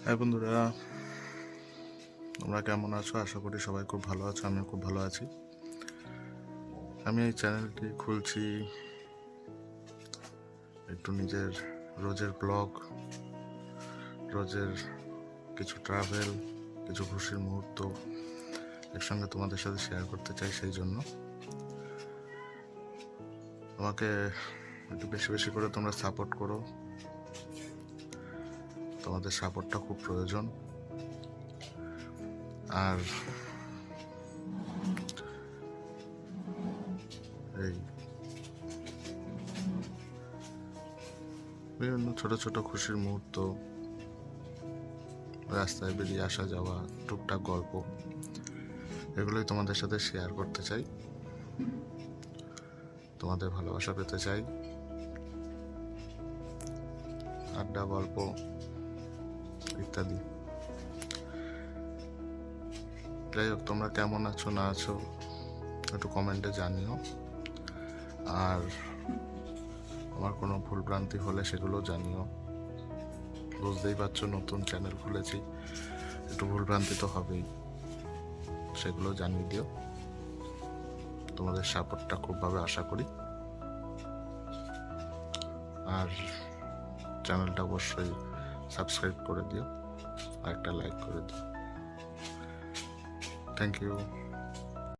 হ্যাঁ বন্ধুরা, তোমরা কেমন আছো? আশা করি সবাই খুব ভালো আছো। আমিও খুব ভালো আছি। আমি এই চ্যানেলটি খুলছি একটু নিজের রোজের ব্লগ, রোজের কিছু ট্রাভেল, কিছু খুশির মুহূর্ত একসঙ্গে তোমাদের সাথে শেয়ার করতে চাই। সেই জন্য আমাকে একটু বেশি বেশি করে তোমরা সাপোর্ট করো। তোমাদের সাপোর্টটা খুব প্রয়োজন। আর এই বিভিন্ন ছোট ছোট খুশির মুহূর্ত, রাস্তায় বেরিয়ে আসা যাওয়া, টুকটাক গল্প, এগুলোই তোমাদের সাথে শেয়ার করতে চাই। তোমাদের ভালোবাসা পেতে চাই। আড্ডা, গল্প ইত্যাদি। যাই হোক, তোমরা কেমন আছো না আছো একটু কমেন্টে জানিও। আর আমার কোনো ভুলভ্রান্তি হলে সেগুলো জানিও। বুঝতেই পারছো, নতুন চ্যানেল খুলেছি, একটু ভুলভ্রান্তি তো হবেই, সেগুলো জানিয়ে দিও। তোমাদের সাপোর্টটা খুবভাবে আশা করি। আর চ্যানেলটা অবশ্যই সাবস্ক্রাইব করে দিও আর একটা লাইক করে দিও। Thank you.